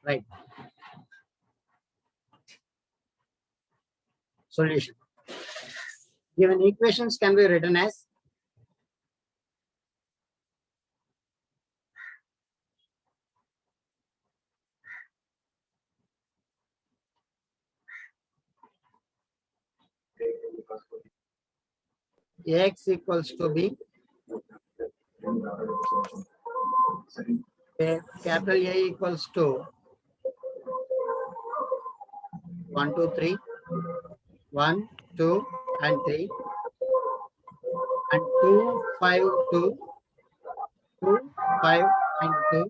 Right. Solution. Given equations can be written as Ax equals to B, capital A equals to 1, 2, 3, 1, 2, and 3, and 2, 5, 2, 2, 5, and 2,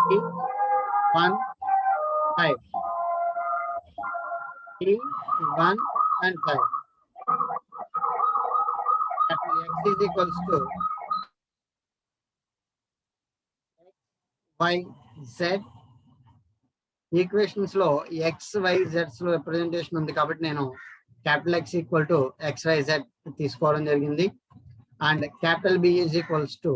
3, 1, 5, 3, 1, and 5. Capital X is equals to Y, Z. Equations లో X Y జెడ్స్ లో representation ఉంది కాబట్టి నేను capital X equal to X Y Z తీసుకోవడం జరిగింది and capital B is equals to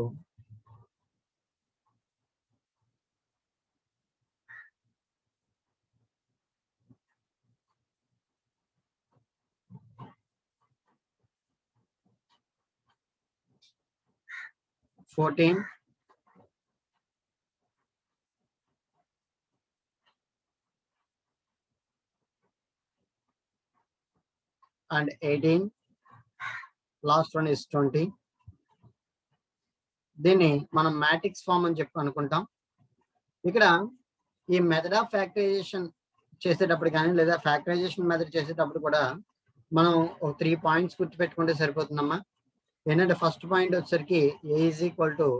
fourteen and 18, last one is 20. దీన్ని మనం మ్యాట్రిక్స్ ఫామ్ అని చెప్పి అనుకుంటాం. ఇక్కడ ఈ మెథడ్ ఆఫ్ ఫ్యాక్టరైజేషన్ చేసేటప్పుడు కానీ లేదా ఫ్యాక్టరైజేషన్ మెథడ్ చేసేటప్పుడు కూడా మనం ఒక 3 పాయింట్స్ గుర్తుపెట్టుకుంటే సరిపోతుందమ్మా. ఏంటంటే ఫస్ట్ పాయింట్ వచ్చేసరికి A is equal to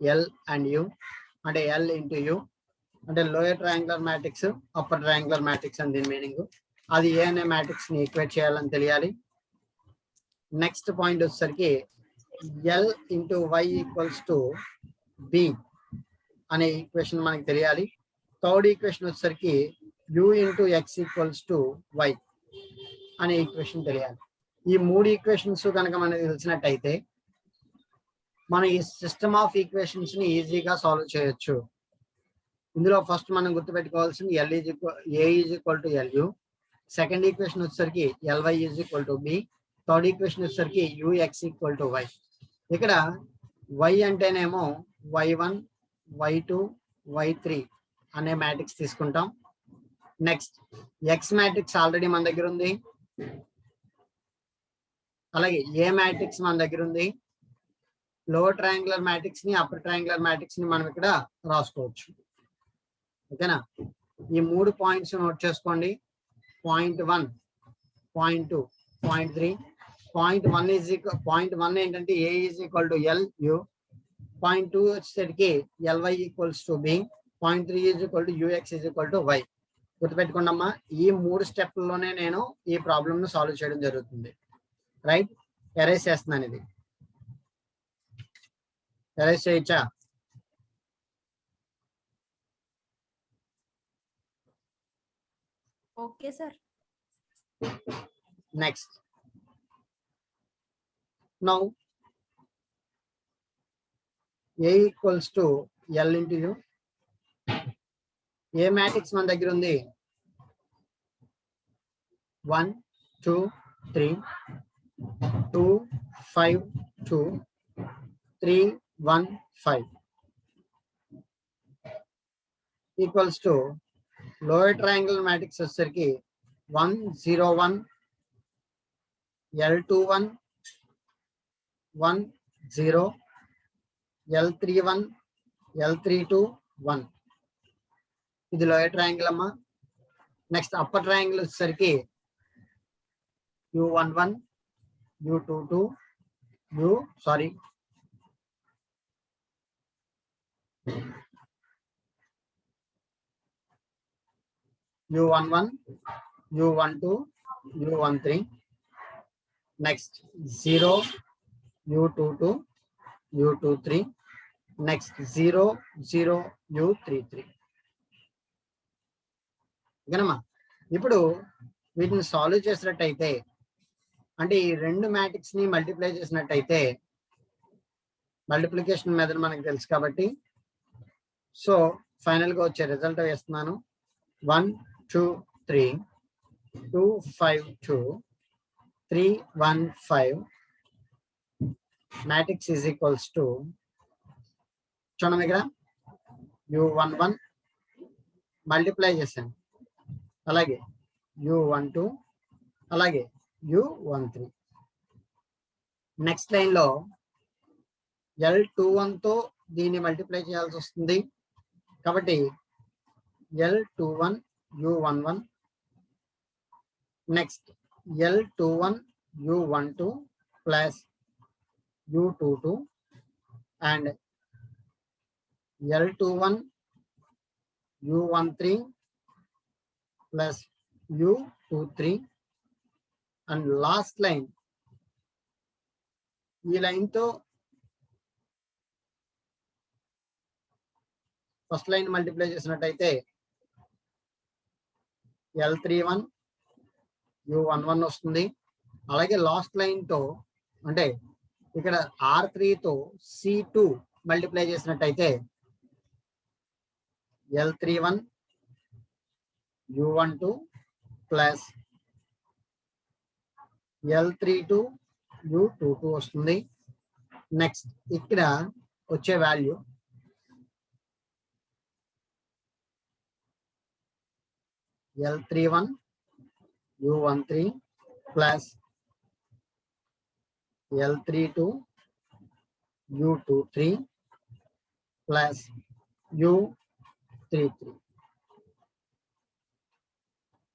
L and U, అంటే ఎల్ ఇంటూ యూ అంటే lower triangular matrix upper triangular matrix అని దీని మీనింగ్. అది ఏ అనే మ్యాట్రిక్స్ ని ఈక్వేట్ చేయాలని తెలియాలి. నెక్స్ట్ పాయింట్ వచ్చేసరికి L into Y equals to B అనే ఈక్వేషన్ మనకి తెలియాలి. థర్డ్ ఈక్వేషన్ వచ్చేసరికి U into X equals to Y అనే ఈక్వేషన్ తెలియాలి. ఈ 3 ఈక్వేషన్స్ కనుక మనకి తెలిసినట్టయితే మనం ఈ సిస్టమ్ ఆఫ్ ఈక్వేషన్స్ ని ఈజీగా సాల్వ్ చేయొచ్చు. ఇందులో ఫస్ట్ మనం గుర్తుపెట్టుకోవాల్సింది A is equal to LU, second equation వచ్చేసరికి LY is equal to B, third equation వచ్చేసరికి యూఎక్స్ ఈక్వల్ టు వై. ఇక్కడ వై అంటేనేమో y1, y2, y3 అనే మ్యాట్రిక్స్ తీసుకుంటాం. నెక్స్ట్ ఎక్స్ మ్యాట్రిక్స్ ఆల్రెడీ మన దగ్గర ఉంది, అలాగే ఏ మ్యాట్రిక్స్ మన దగ్గర ఉంది. లోవర్ ట్రయాంగులర్ మ్యాట్రిక్స్ ని అప్పర్ ట్రయాంగులర్ మ్యాట్రిక్స్ ని మనం ఇక్కడ రాసుకోవచ్చు. ఓకేనా? ఈ 3 పాయింట్స్ నోట్ చేసుకోండి. Point 1, point 2, point 3. పాయింట్ 1 ఏంటంటే A is equal to L U, point 2 వచ్చేసరికి LY equals to B, point 3 is equal to UX is equal to Y. గుర్తుపెట్టుకోండి అమ్మా, ఈ 3 స్టెప్లోనే నేను ఈ ప్రాబ్లమ్ ను సాల్వ్ చేయడం జరుగుతుంది. రైట్? ఎరేస్ చేస్తున్నాను. ఇది ఎరేస్ చేయొచ్చా? Okay sir. Next. Now A equals to L into U. A matrix మన దగ్గర ఉంది 1, 2, 3, 2, 5, 2, 3, 1, 5 equals to lower triangle matrix వచ్చేసరికి 1, 0, 1, L21, 1, 0, L31, L32, 1. ఇది లోయర్ ట్రయాంగిల్ అమ్మా. నెక్స్ట్ అప్పర్ ట్రయాంగిల్ వచ్చేసరికి U11, U22, U11, U12, U13. Next 0, U22, U23. Next 0, 0, U33. ఓకేనమ్మా? ఇప్పుడు వీటిని సాల్వ్ చేసినట్టయితే అంటే ఈ 2 మ్యాట్రిక్స్ ని మల్టిప్లై చేసినట్టయితే మల్టిప్లికేషన్ మెథడ్ మనకు తెలుసు కాబట్టి సో ఫైనల్ గా వచ్చే రిజల్ట్ వేస్తున్నాను. 1 2 3 2 5 2 3 1 5 మ్యాట్రిక్స్ ఈజ్ ఈక్వల్స్ టు చూడండి ఇక్కడ u11 మల్టిప్లై చేశాను, అలాగే u12 అలాగే u13. నెక్స్ట్ లైన్ లో L21 తో దీన్ని మల్టిప్లై చేయాల్సి వస్తుంది కాబట్టి L21 u11 next L21 u12 plus u22 and L21 u13 plus u23 and last line ఈ లైన్ తో ఫస్ట్ లైన్ మల్టిప్లై చేసినట్టయితే L31 u11 వస్తుంది. అలాగే లాస్ట్ లైన్ తో అంటే ఇక్కడ R3 తో C2 మల్టిప్లై చేసినట్టయితే L31 u12 plus L32 u22 వస్తుంది. నెక్స్ట్ ఇక్కడ వచ్చే value L31 u13 plus L32 u23 plus u33.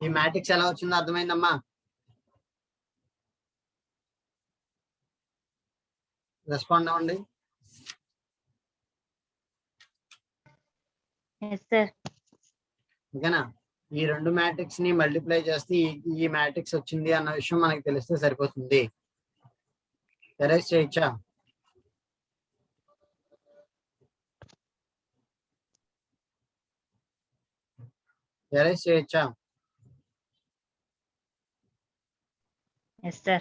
ఈ మ్యాట్రిక్స్ ఎలా వచ్చిందో అర్థమైందమ్మా? రెస్పాండ్ అవ్వండి. ఓకేనా? ఈ రెండు మ్యాట్రిక్స్ ని మల్టిప్లై చేస్తే ఈ మ్యాట్రిక్స్ వచ్చింది అన్న విషయం మనకి తెలిస్తే సరిపోతుంది. ఎరేజ్ చేయొచ్చా? ఎరేజ్ చేయొచ్చా? Yes, sir.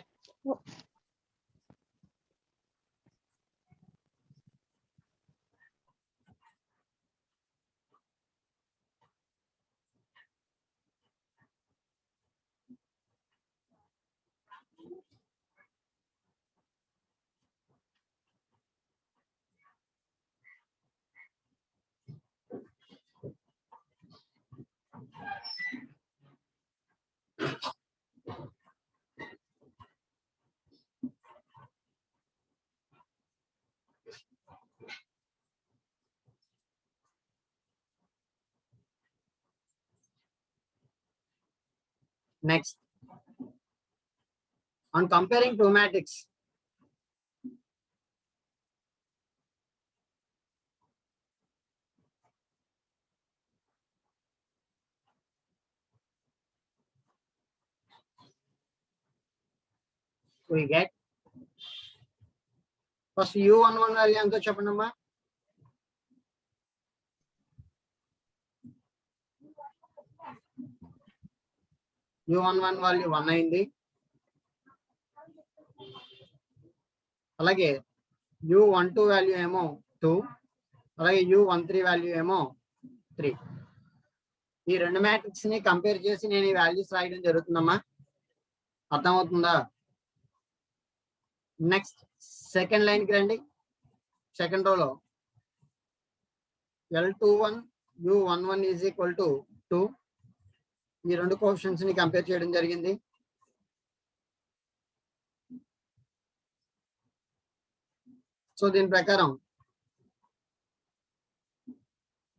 Next, on comparing two matrix, we get first u11 value ఎంతో చెప్పండి అమ్మా. u11 వాల్యూ 1 అయింది. అలాగే u12 వాల్యూ ఏమో 2, అలాగే u13 వాల్యూ ఏమో 3. ఈ రెండు మ్యాట్రిక్స్ ని కంపేర్ చేసి నేను ఈ వాల్యూస్ రాయడం జరుగుతుందమ్మా. అర్థమవుతుందా? నెక్స్ట్ సెకండ్ లైన్ కి రండి. సెకండ్ రోలో L21 u11 is equal to 2. ఈ రెండు కోఎఫిషియెంట్స్ ని కంపేర్ చేయడం జరిగింది. సో దీని ప్రకారం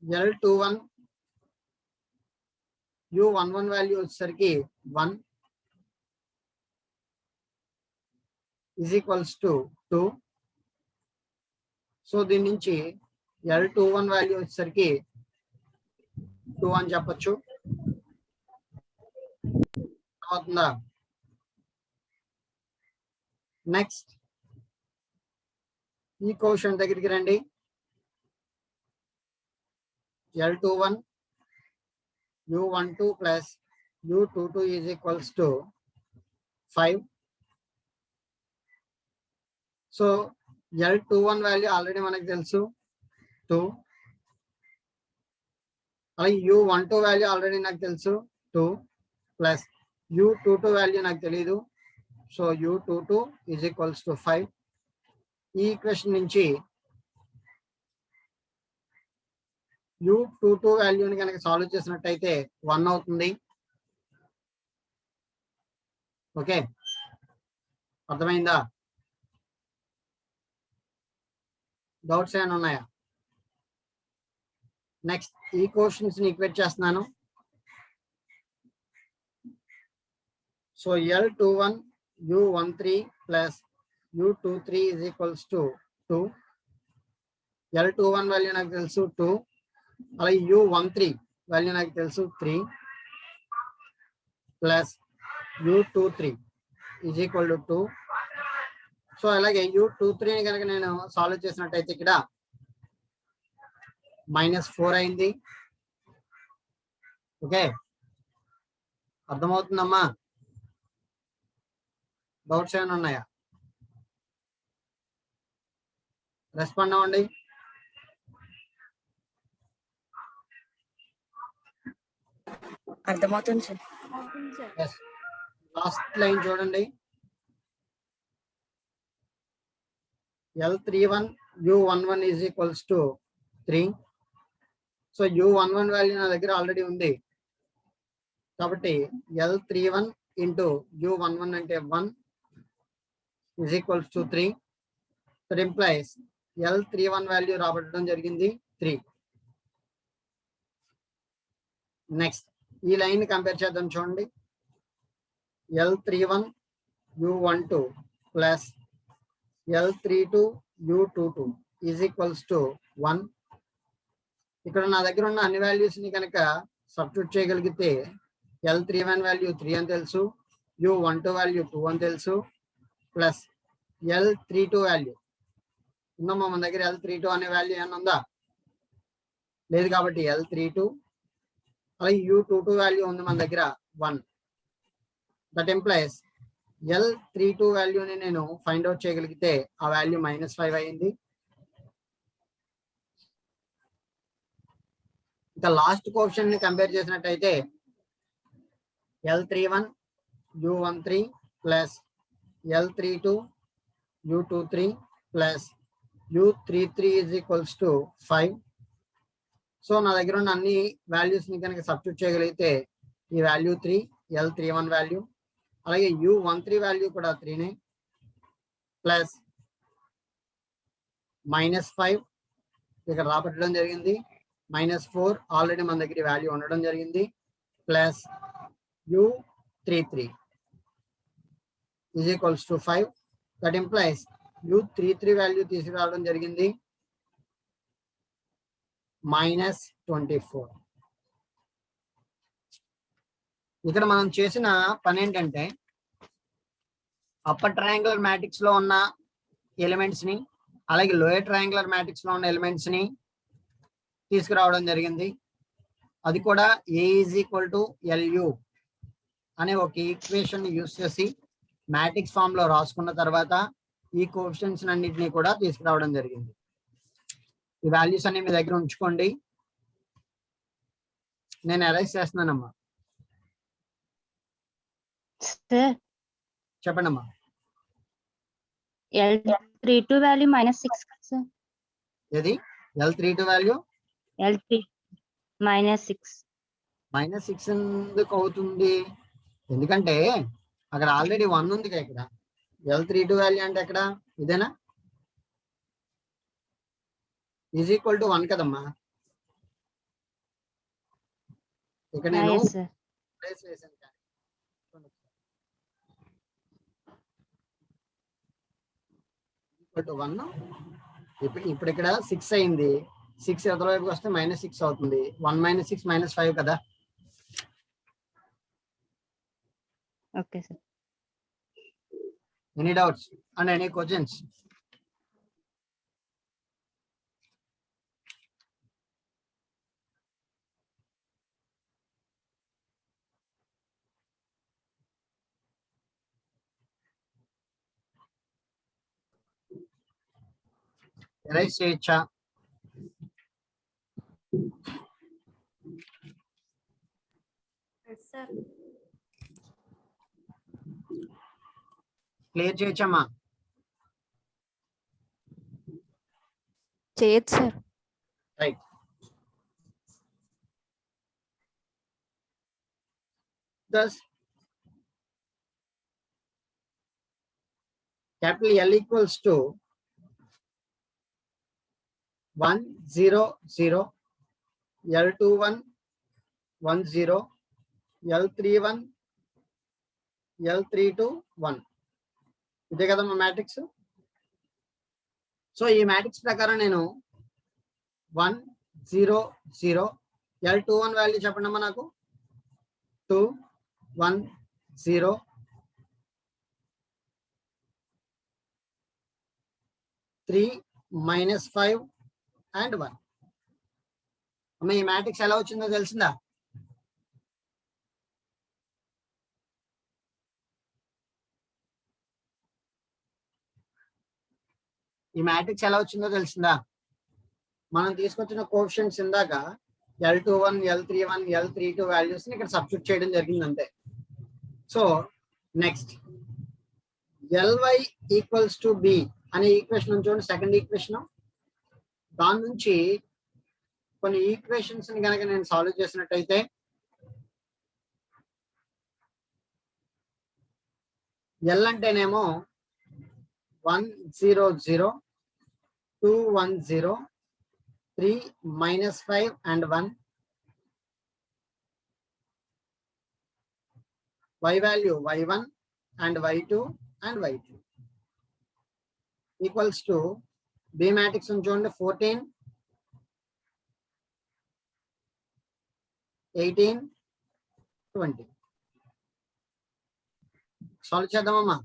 L21 u11 వాల్యూ వచ్చేసరికి 1 ఈజ్ ఈక్వల్స్ టు 2. సో దీని నుంచి L21 వాల్యూ వచ్చేసరికి 2 అని చెప్పొచ్చు. అవుతుందా? నెక్స్ట్ ఈ కోఎఫిషియంట్ దగ్గరికి రండి. L21 u12 plus u22 is equals to 5. So L21 value already మనకు తెలుసు 2. అలాగే u12 వాల్యూ ఆల్రెడీ నాకు తెలుసు 2 ప్లస్ u22 వాల్యూ నాకు తెలియదు. So u22 is equals to 5. ఈ ఈక్వేషన్ నుంచి u22 వాల్యూని కనుక సాల్వ్ చేసినట్టయితే 1 అవుతుంది. ఓకే, అర్థమైందా? డౌట్స్ ఏమైనా ఉన్నాయా? నెక్స్ట్ ఈ క్వశ్చన్స్ ని ఈక్వేట్ చేస్తున్నాను. So L21 U13 plus U23 is equals to 2. L21 value నాకు తెలుసు 2, అలాగే U13 వాల్యూ నాకు తెలుసు 3 plus U23 is equal to 2. So అలాగే U23 ని కనుక నేను సాల్వ్ చేసినట్టయితే ఇక్కడ -4 అయింది. ఓకే, అర్థమవుతుందమ్మా? డౌట్స్ ఏమైనా ఉన్నాయా? రెస్పాండ్ అవ్వండి. అర్థమవుతుంది సార్. లాస్ట్ లైన్ చూడండి. L31 U11 is equals to 3. So U11 value నా దగ్గర ఆల్రెడీ ఉంది కాబట్టి L31 ఇంటూ U11 అంటే 1 is equals to 3. That implies L31 value రాబట్టడం జరిగింది 3. నెక్స్ట్ ఈ లైన్ కంపేర్ చేద్దాం చూడండి. L31 U12 plus L32 U22 is equals to 1. ఇక్కడ నా దగ్గర ఉన్న అన్ని వాల్యూస్ ని కనుక సబ్స్టిట్యూట్ చేయగలిగితే L31 వాల్యూ 3 అని తెలుసు, U12 వాల్యూ 2 అని తెలుసు, ప్లస్ L32 వాల్యూ ఉందమ్మా మన దగ్గర. L32 అనే వాల్యూ ఏమన్నా ఉందా? లేదు కాబట్టి L32, అలాగే U22 వాల్యూ ఉంది మన దగ్గర 1. దట్ ఎంప్లాయస్ L32 వాల్యూని నేను ఫైండ్ అవుట్ చేయగలిగితే ఆ వాల్యూ -5 అయింది. ఇంకా లాస్ట్ క్వశ్చన్ ని కంపేర్ చేసినట్టయితే L31 U13 plus L32 U23 plus U33 is equals to 5. So నా దగ్గర ఉన్న అన్ని వాల్యూస్ ని కనుక సబ్స్టిట్యూట్ చేయగలిగితే ఈ వాల్యూ 3 L31 వాల్యూ, అలాగే U13 వాల్యూ కూడా 3నే, ప్లస్ -5 ఇక్కడ రాబట్టడం జరిగింది, -4 ఆల్రెడీ మన దగ్గర వాల్యూ ఉండడం జరిగింది, plus U33 is equals to 5. That implies U33 value తీసుకురావడం జరిగింది -24. ఇక్కడ మనం చేసిన పని ఏంటంటే అప్పర్ ట్రయాంగులర్ మ్యాట్రిక్స్ లో ఉన్న ఎలిమెంట్స్ ని అలాగే లోయర్ ట్రయాంగులర్ మ్యాట్రిక్స్ లో ఉన్న ఎలిమెంట్స్ ని తీసుకురావడం జరిగింది. అది కూడా A is equal to LU అనే ఒక ఈక్వేషన్ యూస్ చేసి మ్యాట్రిక్స్ ఫామ్ లో రాసుకున్న తర్వాత ఈ కోఎఫిషియెంట్స్ అన్నింటినీ కూడా తీసుకురావడం జరిగింది. ఈ వాల్యూస్ అన్ని మీ దగ్గర ఉంచుకోండి. నేను అరైజ్ చేస్తున్నానమ్మా. చెప్పండి అమ్మా. L32 వాల్యూ -6 కదా సార్? ఏది L32 వాల్యూ L3 -6. -6 ఎందుకు అవుతుంది? ఎందుకంటే అక్కడ ఆల్రెడీ 1 ఉంది కదా. ఇక్కడ L32 వాల్యూ అంటే ఎక్కడ ఇదేనా? ఈజ్ ఈక్వల్ టు 1 కదమ్మా. ఇక్కడ నేను ప్లేస్ వేసాను కానీ ఈక్వల్ టు 1. ఇప్పుడు ఇక్కడ 6 అయింది. 6 ఎదురు వైపుకి వస్తే -6 అవుతుంది. 1 - 6 -5 కదా. Okay sir. Any doubts and any questions? Arise చేయొచ్చా? సార్ క్లియర్ చేయొచ్చమ్మా? చేయొచ్చు sir. Right. Thus, capital L equals to 1 0 0, L21 1 0, L31 L32 1. ఇదే కదమ్మా మ్యాట్రిక్స్. సో ఈ మ్యాట్రిక్స్ ప్రకారం నేను 1 0 0, L21 వాల్యూ చెప్పండి అమ్మా నాకు. 2 1 0, 3 -5 and 1. అమ్మ ఈ మ్యాట్రిక్స్ ఎలా వచ్చిందో తెలిసిందా? ఈ మ్యాట్రిక్స్ ఎలా వచ్చిందో తెలిసిందా? మనం తీసుకొచ్చిన కోఎఫిషియంట్స్ ఇందాక L21 L31 L32 వాల్యూస్ ని ఇక్కడ సబ్స్టిట్యూట్ చేయడం జరిగింది అంతే. So next Ly equals to B అనే ఈక్వేషన్ చూడండి, సెకండ్ ఈక్వేషన్. దాని నుంచి కొన్ని ఈక్వేషన్స్ ని కనుక నేను సాల్వ్ చేసినట్టయితే L అంటేనేమో 1 0 0, 2 1 0, 3 -5 and 1. Y value y1 and y2 and y2 equals to B matrix చూడండి 14 18 20. సాల్వ్ చేద్దామమ్మా.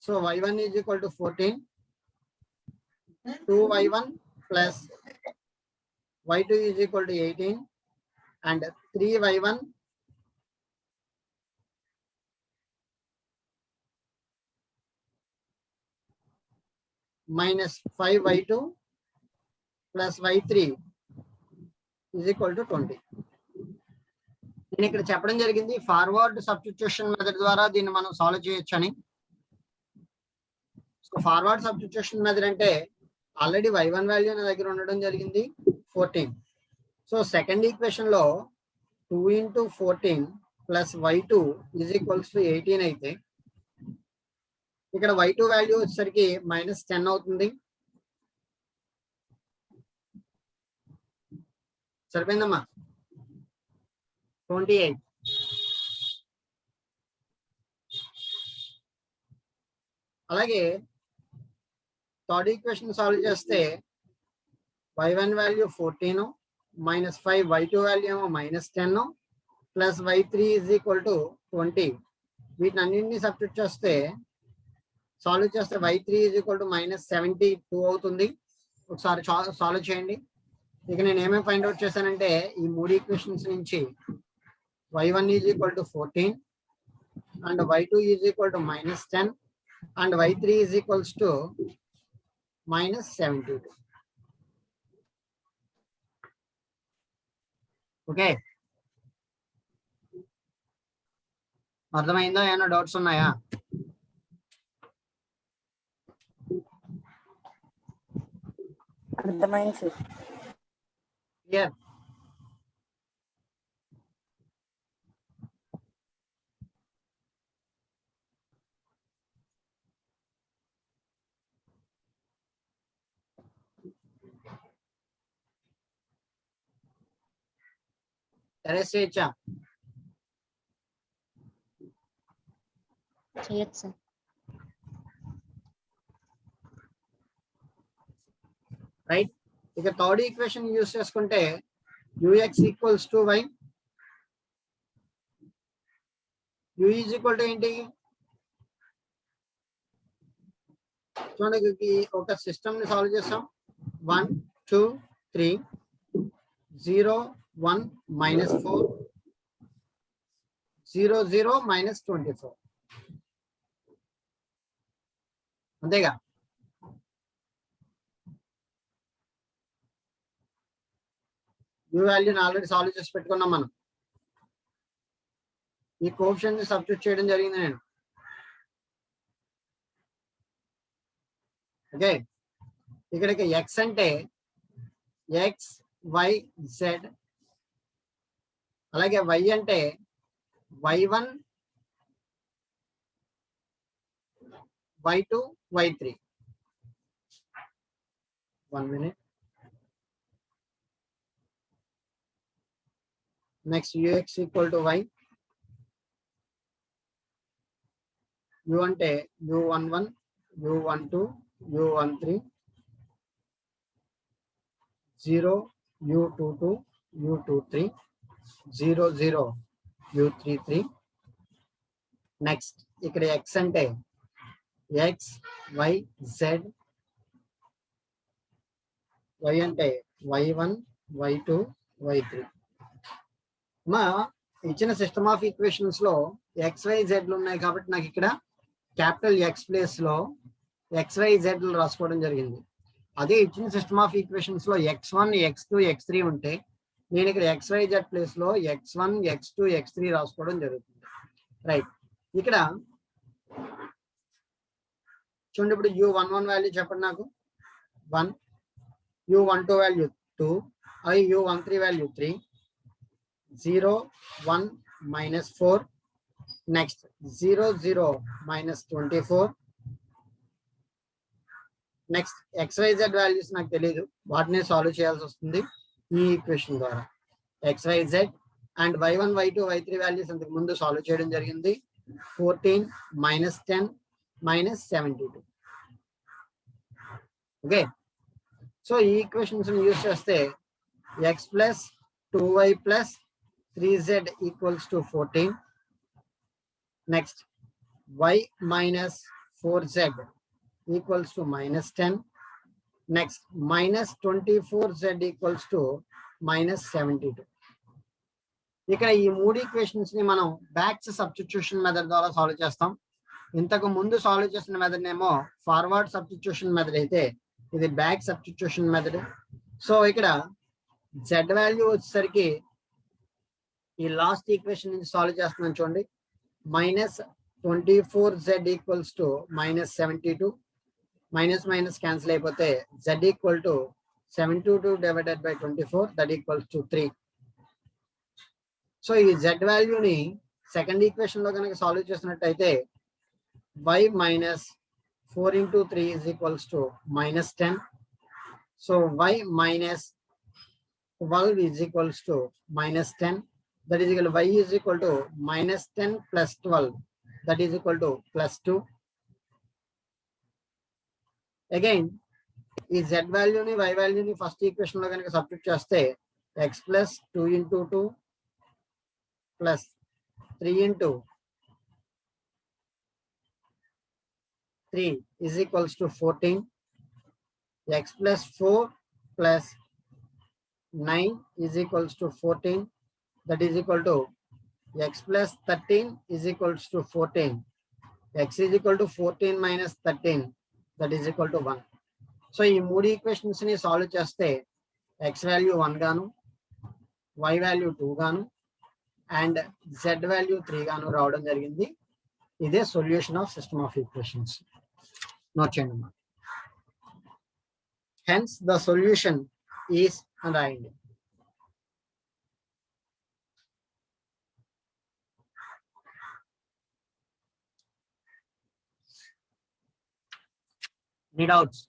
So y1 is equal to 14, 2y1 plus y2 is equal to 18 and 3y1 minus 5y2 plus y3 is equal to 20. నేను ఇక్కడ చెప్పడం జరిగింది forward substitution method ద్వారా దీన్ని మనం solve చేయొచ్చని. సో ఫార్వర్డ్ సబ్స్టిట్యూషన్ మెథడ్ అంటే ఆల్రెడీ y1 వాల్యూ నా దగ్గర ఉండడం జరిగింది 14. సో సెకండ్ ఈక్వేషన్ లో 2 into 14 plus y2 is equals to 18 అయితే ఇక్కడ y2 వాల్యూ వచ్చేసరికి -10 అవుతుంది. సరిపోయిందమ్మా? 28. అలాగే థర్డ్ ఈక్వేషన్ సాల్వ్ చేస్తే y1 వాల్యూ 14 -5, y2 వాల్యూ ఏమో -10 plus y3 is equal to 20. వీటిని అన్నింటినీ సబ్స్టిట్యూట్ చేస్తే సాల్వ్ చేస్తే y3 is equal to -72 అవుతుంది. ఒకసారి సాల్వ్ చేయండి. ఇక నేను ఏమేమి ఫైండ్ అవుట్ చేశానంటే ఈ మూడు ఈక్వేషన్స్ నుంచి y1 is equal to 14 and y2 is equal to -10 and y3 is equals to -72. Okay, అర్థమైందా? ఏమైనా డౌట్స్ ఉన్నాయా? అర్థమైంది సార్. క్లియర్? అరెస్ట్ చేయొచ్చా? చేయొచ్చు సార్. రైట్. ఇక థర్డ్ ఈక్వేషన్ యూస్ చేసుకుంటే ux equals to y. u is equal to ఏంటి? చూడండి, ఒక సిస్టమ్ ని సాల్వ్ చేస్తాం. 1 2 3 0 1 -4 0 0 -24 అంతేగా? యూ వాల్యూని ఆల్రెడీ సాల్వ్ చేసి పెట్టుకున్నాం మనం. ఈ కోఎఫిషియెంట్ ని సబ్స్టిట్యూట్ చేయడం జరిగింది నేను. ఓకే, ఇక్కడికి ఎక్స్ అంటే ఎక్స్ వై జెడ్, అలాగే వై అంటే y1 y2 y3. 1 minute. Next ux equal to y, u అంటే u11 u12 u13 0 u22 u23 0 0 u33. Next ఇక్కడ x అంటే x y z, y అంటే y1 y2 y3. మా ఇచ్చిన సిస్టమ్ ఆఫ్ ఈక్వేషన్స్ లో XYZ ఉన్నాయి కాబట్టి నాకు ఇక్కడ క్యాపిటల్ X ప్లేస్ లో XYZ రాసుకోవడం జరిగింది. అదే ఇచ్చిన సిస్టమ్ ఆఫ్ ఈక్వేషన్స్ లో x1 x2 x3 ఉంటే నేను ఇక్కడ XYZ ప్లేస్ లో x1 x2 x3 రాసుకోవడం జరుగుతుంది. రైట్, ఇక్కడ చూడండి, ఇప్పుడు u11 వాల్యూ చెప్పండి నాకు 1, u12 వాల్యూ 2, అలాగే u13 value 3, 0 1 minus 4, next 0 0 minus 24, next XYZ values నాకు తెలియదు, వాటిని సాల్వ్ చేయాల్సి వస్తుంది ఈ ఈక్వేషన్ ద్వారా. XYZ and y1 y2 y3 values అంతకు ముందు సాల్వ్ చేయడం జరిగింది. 14 minus 10 minus 72. ఓకే, సో ఈ ఈక్వేషన్స్ యూజ్ చేస్తే x plus 2y plus 3z equals to 14. Next, y minus 4z equals to minus 10. Next, minus 24z equals to minus 72. ఇక్కడ ఈ మూడు equations ని మనం బ్యాక్స్ సబ్స్టిట్యూషన్ మెథడ్ ద్వారా సాల్వ్ చేస్తాం. ఇంతకు ముందు సాల్వ్ చేసిన మెథడ్ ఏమో ఫార్వర్డ్ సబ్స్టిట్యూషన్ మెథడ్ అయితే ఇది బ్యాక్ సబ్స్టిట్యూషన్ మెథడ్. సో ఇక్కడ z వాల్యూ వచ్చేసరికి ఈ లాస్ట్ ఈక్వేషన్ నుంచి సాల్వ్ చేస్తున్నాను చూడండి. Minus 24z equals to minus 72, minus minus cancel అయిపోతే z equal to 72 divided by 24 that equals to 3. So ఈ z వాల్యూని సెకండ్ ఈక్వేషన్ లో కనుక సాల్వ్ చేసినట్టయితే y minus 4 into 3 is equals to minus 10. So y minus 12 is equals to minus 10. That is equal to y is equal to minus 10 plus 12. That is equal to plus 2. Again, ఈ z వాల్యూని y వాల్యూని first equation లో కనుక substitute చేస్తే x plus 2 into 2 plus 3 into 3 is equals to 14. X plus 4 plus 9 is equals to 14. That is equal to x plus 13 is equals to 14. X is equal to 14 minus 13. That is equal to 1. So ఈ మూడు equations ని solve చేస్తే x value 1 గాను, y value 2 గాను and z value 3 గాను రావడం జరిగింది. ఇదే solution of system of equations. Note చేయండి. Hence the solution is and రాయండి. Any doubts?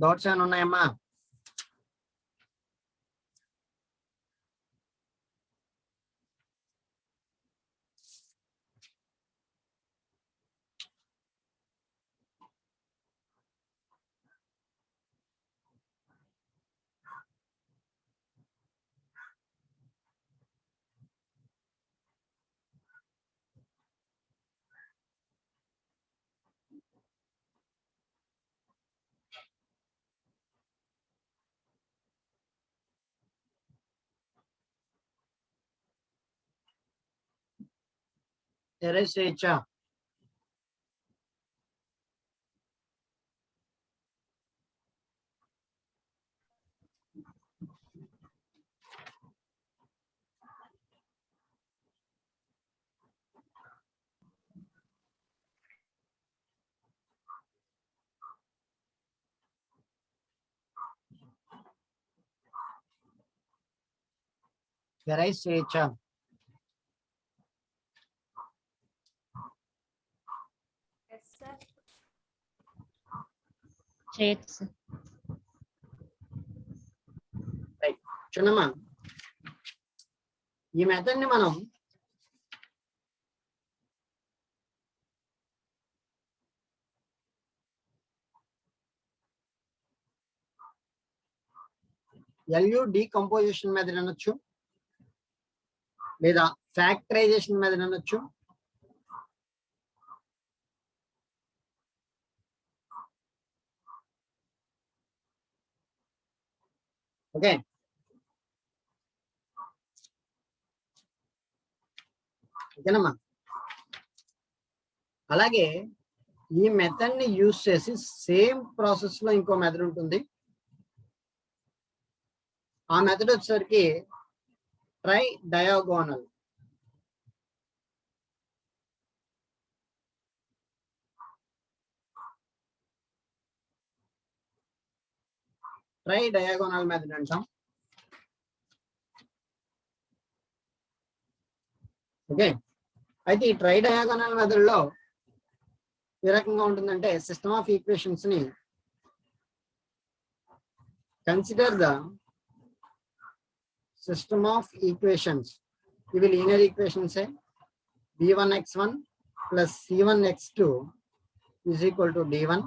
Doubts ఏమైనా ఉన్నాయమ్మా? ఎరేజ్ చేయొచ్చా? ఎరైజ్ చేయొచ్చా? చేయొచ్చు సార్. చూడమ్మా, ఈ మెథడ్ ని మనం LU డీకంపోజిషన్ మెథడ్ అనొచ్చు, లేదా ఫ్యాక్టరైజేషన్ మెథడ్ అనొచ్చు, ఓకే. ఓకేనమ్మా, అలాగే ఈ మెథడ్ ని యూజ్ చేసి సేమ్ ప్రాసెస్ లో ఇంకో మెథడ్ ఉంటుంది. ఆ మెథడ్ వచ్చేసరికి tridiagonal. Tridiagonal method అంటాం. ఓకే, అయితే ఈ ట్రై డయాగోనల్ మెథడ్ లో ఏ రకంగా ఉంటుందంటే, సిస్టమ్ ఆఫ్ ఈక్వేషన్స్ ని consider the system of equations, ఇవి linear equations. b1x1 plus c1x2 is equal to d1.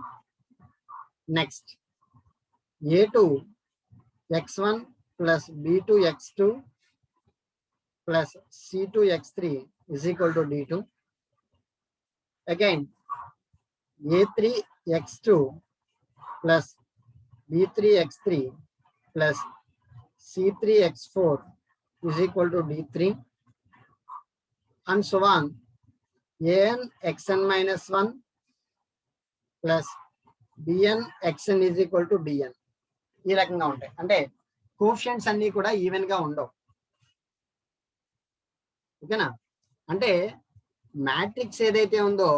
Next a2x1 plus b2x2 plus c2x3 is equal to d2. Again, a3x2 plus b3x3 plus c3x4 is equal to d3, and so on. an xn minus 1 plus bn xn is equal to dn. ఈ రకంగా ఉంటాయి. అంటే coefficients అన్ని కూడా even గా ఉండవు. ఓకేనా? అంటే మ్యాట్రిక్స్ ఏదైతే ఉందో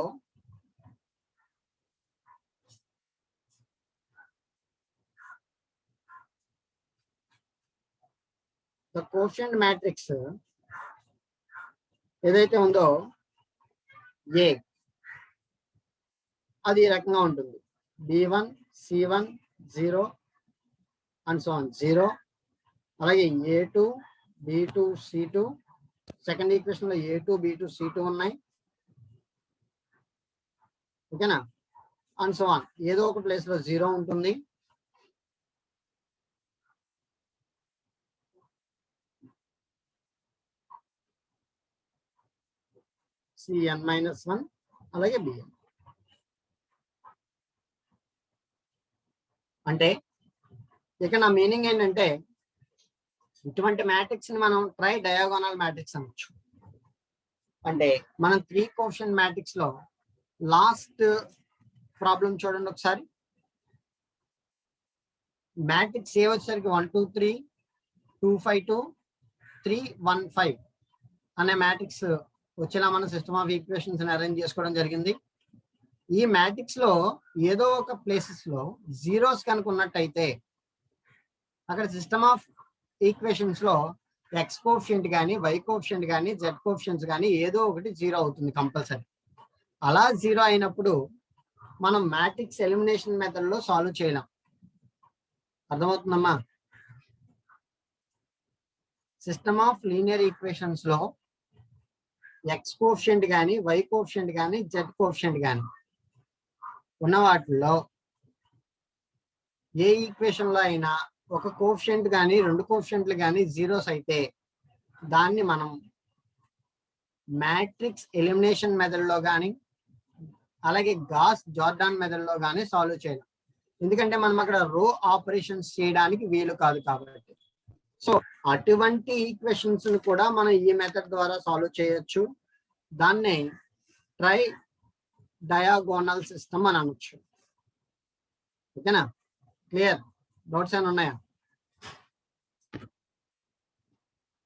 ద కోఎఫిషియంట్ మ్యాట్రిక్స్ ఏదైతే ఉందో ఏ, అది ఈ రకంగా ఉంటుంది. b1 c1 0 and so on 0. అలాగే a2 b2 c2, second equation లో a2 b2 c2 ఉన్నాయి. ఓకేనా? అండ్ సో ఆన్, ఏదో ఒక ప్లేస్ లో 0 ఉంటుంది. cn minus 1 అలాగే bn. అంటే ఇక నా మీనింగ్ ఏంటంటే, ఇటువంటి మ్యాట్రిక్స్ ని మనం ట్రై డయాగోనల్ మ్యాట్రిక్స్ అనొచ్చు. అంటే మనం 3 కోఎఫిషియంట్ మ్యాట్రిక్స్ లో లాస్ట్ ప్రాబ్లం చూడండి ఒకసారి. మ్యాట్రిక్స్ ఏ వచ్చేసరికి 1 2 3 2 5 2 3 1 5 అనే మ్యాట్రిక్స్ వచ్చేలా మనం సిస్టమ్ ఆఫ్ ఈక్వేషన్స్ అరేంజ్ చేసుకోవడం జరిగింది. ఈ మ్యాట్రిక్స్ లో ఏదో ఒక ప్లేసెస్ లో జీరోస్ కనుక ఉన్నట్టయితే అక్కడ సిస్టమ్ ఆఫ్ ఈక్వేషన్స్ లో ఎక్స్ కోఎఫిషియంట్ కానీ వై కోఎఫిషియంట్ కానీ జెడ్ కోఎఫిషియంట్స్ కానీ ఏదో ఒకటి 0 అవుతుంది కంపల్సరీ. అలా 0 అయినప్పుడు మనం మ్యాట్రిక్స్ ఎలిమినేషన్ మెథడ్ లో సాల్వ్ చేయలేం. అర్థమవుతుందమ్మా? సిస్టమ్ ఆఫ్ లీనియర్ ఈక్వేషన్స్ లో ఎక్స్ కోఎఫిషియంట్ కానీ వై కోఎఫిషియంట్ కానీ జెడ్ కోఎఫిషియంట్ కానీ ఉన్న వాటిల్లో ఏ ఈక్వేషన్ లో అయినా ఒక కోఎఫిషియంట్ కానీ 2 కోఎఫిషియంట్లు కానీ జీరోస్ అయితే దాన్ని మనం మ్యాట్రిక్స్ ఎలిమినేషన్ మెథడ్ లో కానీ అలాగే గాస్ జార్డాన్ మెథడ్ లో కానీ సాల్వ్ చేయాలి. ఎందుకంటే మనం అక్కడ రో ఆపరేషన్స్ చేయడానికి వీలు కాదు కాబట్టి. సో అటువంటి ఈక్వేషన్స్ కూడా మనం ఈ మెథడ్ ద్వారా సాల్వ్ చేయొచ్చు. దాన్నే ట్రై డయాగోనల్ సిస్టమ్ అని అనొచ్చు. ఓకేనా? క్లియర్? డౌట్స్ ఏమైనా ఉన్నాయా?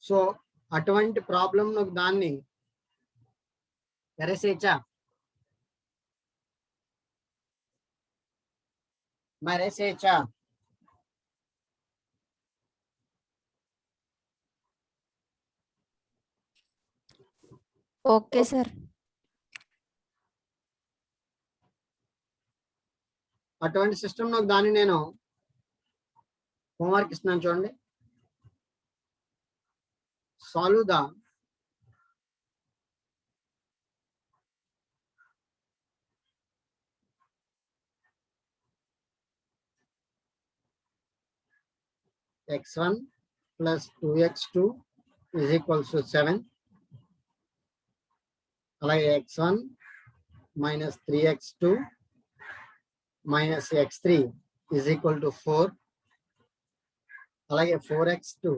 సో అటువంటి ప్రాబ్లం దాన్ని ఎరేసేయచ్చా? మరేసేయచ్చా? Okay sir. అటువంటి సిస్టమ్ నాకు దాన్ని నేను హోంవర్క్ ఇస్తున్నాను చూడండి. Solve the x1 plus 2x2 is equals to 7. అలాగే x1 minus 3x2 minus x3 is equal to 4. అలాగే 4x2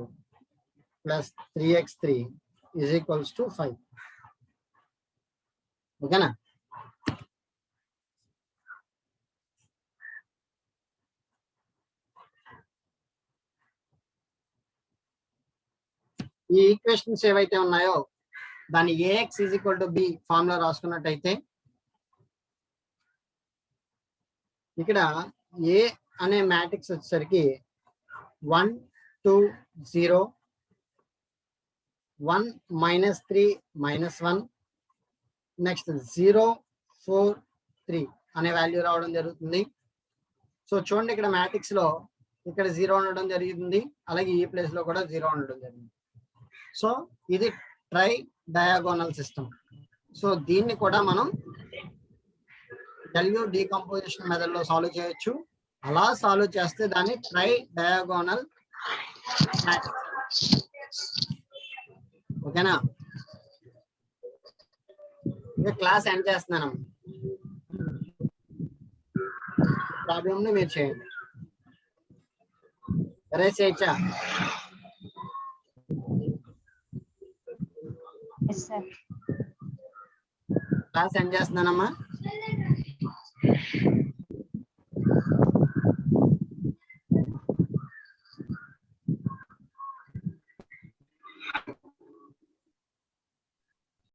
plus 3x3 is equals to 5. ఓకేనా? ఈ ఈక్వేషన్స్ ఏవైతే ఉన్నాయో దాన్ని ax is equal to b formula రాసుకున్నట్టయితే ఇక్కడ a అనే మ్యాట్రిక్స్ వచ్చేసరికి 1 2 0 1 minus 3 minus 1 నెక్స్ట్ 0 4 3 అనే వాల్యూ రావడం జరుగుతుంది. సో చూడండి ఇక్కడ మ్యాట్రిక్స్ లో ఇక్కడ 0 ఉండడం జరుగుతుంది, అలాగే ఈ ప్లేస్ లో కూడా 0 ఉండడం జరిగింది. సో ఇది ట్రై డయాగోనల్ సిస్టమ్. సో దీన్ని కూడా మనం డెల్యూ డీకంపోజిషన్ మెథడ్ లో సాల్వ్ చేయొచ్చు. అలా సాల్వ్ చేస్తే దాన్ని ట్రై డయాగోనల్ మ్యాట్రిక్స్. ఓకేనా? ఇంకా క్లాస్ ఎండ్ చేస్తున్నాను. ప్రాబ్లమ్ ని మీరు చేయండి. ఎరేస్ చేయొచ్చా? Yes, sir. Class end చేస్తున్నానమ్మా.